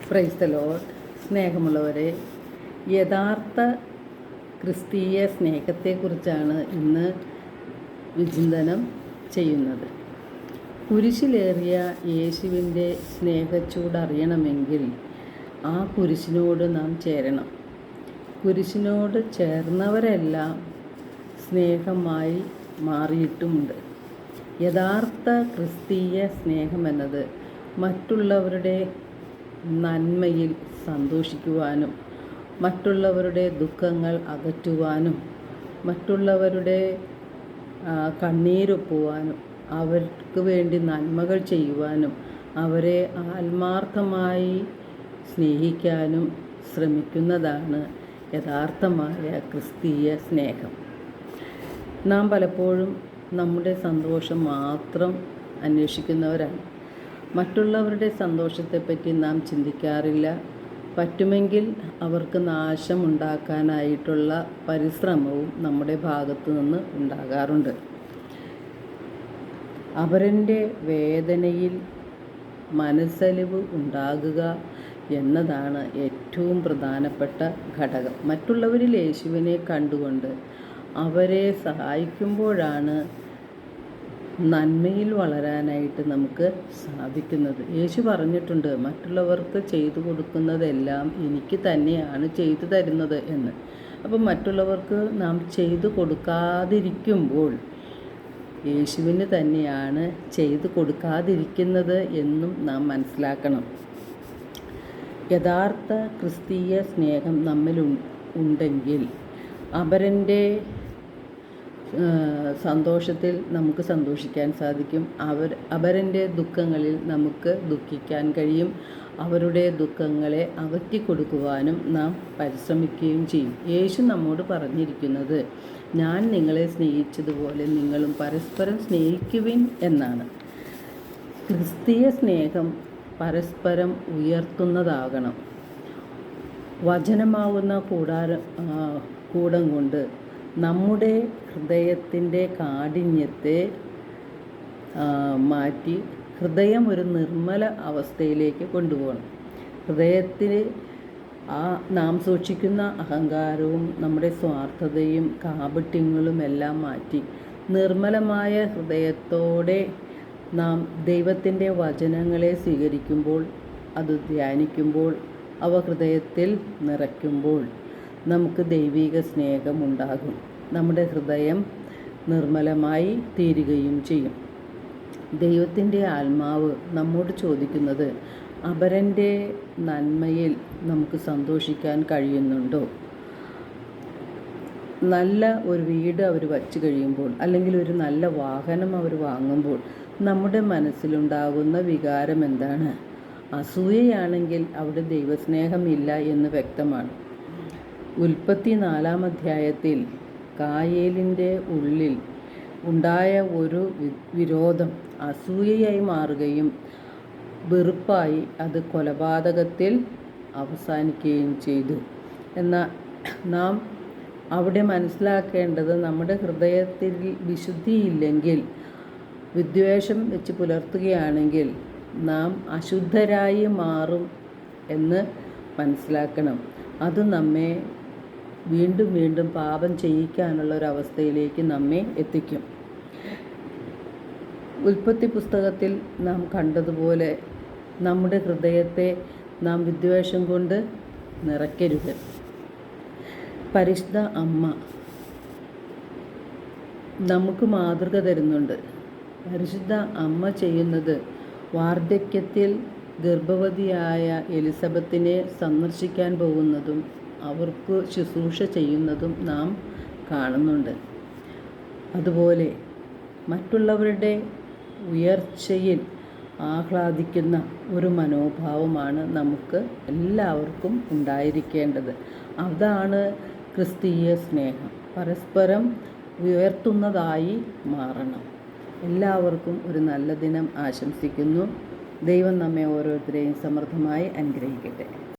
Praise the Lord. സ്നേഹമുള്ളവരെ, യഥാർത്ഥ ക്രിസ്തീയ സ്നേഹത്തെക്കുറിച്ചാണ് ഇന്ന് വിചിന്തനം ചെയ്യുന്നത്. കുരിശിലേറിയ യേശുവിൻ്റെ സ്നേഹച്ചൂടറിയണമെങ്കിൽ ആ കുരിശിനോട് നാം ചേരണം. കുരിശിനോട് ചേർന്നവരെല്ലാം സ്നേഹമായി മാറിയിട്ടുമുണ്ട്. യഥാർത്ഥ ക്രിസ്തീയ സ്നേഹമെന്നത് മറ്റുള്ളവരുടെ നന്മയിൽ സന്തോഷിക്കുവാനും മറ്റുള്ളവരുടെ ദുഃഖങ്ങൾ അകറ്റുവാനും മറ്റുള്ളവരുടെ കണ്ണീരൊപ്പുവാനും അവർക്ക് വേണ്ടി നന്മകൾ ചെയ്യുവാനും അവരെ ആത്മാർത്ഥമായി സ്നേഹിക്കാനും ശ്രമിക്കുന്നതാണ് യഥാർത്ഥമായ ക്രിസ്തീയ സ്നേഹം. നാം പലപ്പോഴും നമ്മുടെ സന്തോഷം മാത്രം അന്വേഷിക്കുന്നവരാണ്. മറ്റുള്ളവരുടെ സന്തോഷത്തെപ്പറ്റി നാം ചിന്തിക്കാറില്ല. പറ്റുമെങ്കിൽ അവർക്ക് നാശമുണ്ടാക്കാനായിട്ടുള്ള പരിശ്രമവും നമ്മുടെ ഭാഗത്തു നിന്ന് ഉണ്ടാകാറുണ്ട്. അവരുടെ വേദനയിൽ മനസ്സലിവ് ഉണ്ടാകുക എന്നതാണ് ഏറ്റവും പ്രധാനപ്പെട്ട ഘടകം. മറ്റുള്ളവരിൽ യേശുവിനെ കണ്ടുകൊണ്ട് അവരെ സഹായിക്കുമ്പോഴാണ് നന്മയിൽ വളരാനായിട്ട് നമുക്ക് സാധിക്കുന്നത്. യേശു പറഞ്ഞിട്ടുണ്ട്, മറ്റുള്ളവർക്ക് ചെയ്തു കൊടുക്കുന്നതെല്ലാം എനിക്ക് തന്നെയാണ് ചെയ്തു തരുന്നത് എന്ന്. അപ്പം മറ്റുള്ളവർക്ക് നാം ചെയ്തു കൊടുക്കാതിരിക്കുമ്പോൾ യേശുവിന് തന്നെയാണ് ചെയ്തു കൊടുക്കാതിരിക്കുന്നത് എന്നും നാം മനസ്സിലാക്കണം. യഥാർത്ഥ ക്രിസ്തീയ സ്നേഹം നമ്മിൽ ഉണ്ടെങ്കിൽ അപരൻ്റെ സന്തോഷത്തിൽ നമുക്ക് സന്തോഷിക്കാൻ സാധിക്കും. അപരൻ്റെ ദുഃഖങ്ങളിൽ നമുക്ക് ദുഃഖിക്കാൻ കഴിയും. അവരുടെ ദുഃഖങ്ങളെ അകറ്റിക്കൊടുക്കുവാനും നാം പരിശ്രമിക്കുകയും ചെയ്യും. യേശു നമ്മോട് പറഞ്ഞിരിക്കുന്നത്, ഞാൻ നിങ്ങളെ സ്നേഹിച്ചതുപോലെ നിങ്ങളും പരസ്പരം സ്നേഹിക്കുവിൻ എന്നാണ്. ക്രിസ്തീയ സ്നേഹം പരസ്പരം ഉയർത്തുന്നതാകണം. വചനമാകുന്ന കൂടം കൊണ്ട് നമ്മുടെ ഹൃദയത്തിൻ്റെ കാഠിന്യത്തെ മാറ്റി ഹൃദയം ഒരു നിർമ്മല അവസ്ഥയിലേക്ക് കൊണ്ടുപോകണം. ഹൃദയത്തിൽ നാം സൂക്ഷിക്കുന്ന അഹങ്കാരവും നമ്മുടെ സ്വാർത്ഥതയും കാപട്യങ്ങളും എല്ലാം മാറ്റി നിർമ്മലമായ ഹൃദയത്തോടെ നാം ദൈവത്തിൻ്റെ വചനങ്ങളെ സ്വീകരിക്കുമ്പോൾ, അത് ധ്യാനിക്കുമ്പോൾ, അവ ഹൃദയത്തിൽ നിറയ്ക്കുമ്പോൾ നമുക്ക് ദൈവിക സ്നേഹമുണ്ടാകും. നമ്മുടെ ഹൃദയം നിർമ്മലമായി തീരുകയും ചെയ്യും. ദൈവത്തിൻ്റെ ആത്മാവ് നമ്മോട് ചോദിക്കുന്നത്, അപരൻ്റെ നന്മയിൽ നമുക്ക് സന്തോഷിക്കാൻ കഴിയുന്നുണ്ടോ? നല്ല ഒരു വീട് അവർ വച്ച് കഴിയുമ്പോൾ, അല്ലെങ്കിൽ ഒരു നല്ല വാഹനം അവർ വാങ്ങുമ്പോൾ നമ്മുടെ മനസ്സിലുണ്ടാകുന്ന വികാരം എന്താണ്? അസൂയയാണെങ്കിൽ അവിടെ ദൈവസ്നേഹമില്ല എന്ന് വ്യക്തമാണ്. ഉൽപ്പത്തി 4-ാം അധ്യായത്തിൽ കായേലിൻ്റെ ഉള്ളിൽ ഉണ്ടായ ഒരു വിരോധം അസൂയയായി മാറുകയും വെറുപ്പായി അത് കൊലപാതകത്തിൽ അവസാനിക്കുകയും ചെയ്തു. എന്നാൽ നാം അവിടെ മനസ്സിലാക്കേണ്ടത്, നമ്മുടെ ഹൃദയത്തിൽ വിശുദ്ധിയില്ലെങ്കിൽ, വിദ്വേഷം വെച്ച് പുലർത്തുകയാണെങ്കിൽ നാം അശുദ്ധരായി മാറും എന്ന് മനസ്സിലാക്കണം. അത് നമ്മെ വീണ്ടും വീണ്ടും പാപം ചെയ്യിക്കാനുള്ള ഒരവസ്ഥയിലേക്ക് നമ്മെ എത്തിക്കും. ഉൽപ്പത്തി പുസ്തകത്തിൽ നാം കണ്ടതുപോലെ നമ്മുടെ ഹൃദയത്തെ നാം വിദ്വേഷം കൊണ്ട് നിറയ്ക്കരുത്. പരിശുദ്ധ അമ്മ നമുക്ക് മാതൃക തരുന്നുണ്ട്. പരിശുദ്ധ അമ്മ ചെയ്യുന്നത്, വാർദ്ധക്യത്തിൽ ഗർഭവതിയായ എലിസബത്തിനെ സന്ദർശിക്കാൻ പോകുന്നതും അവർക്ക് ശുശ്രൂഷ ചെയ്യുന്നതും നാം കാണുന്നുണ്ട്. അതുപോലെ മറ്റുള്ളവരുടെ ഉയർച്ചയിൽ ആഹ്ലാദിക്കുന്ന ഒരു മനോഭാവമാണ് നമുക്ക് എല്ലാവർക്കും ഉണ്ടായിരിക്കേണ്ടത്. അതാണ് ക്രിസ്തീയ സ്നേഹം. പരസ്പരം ഉയർത്തുന്നതായി മാറണം. എല്ലാവർക്കും ഒരു നല്ല ദിനം ആശംസിക്കുന്നു. ദൈവം നമ്മെ ഓരോരുത്തരെയും സമൃദ്ധമായി അനുഗ്രഹിക്കട്ടെ.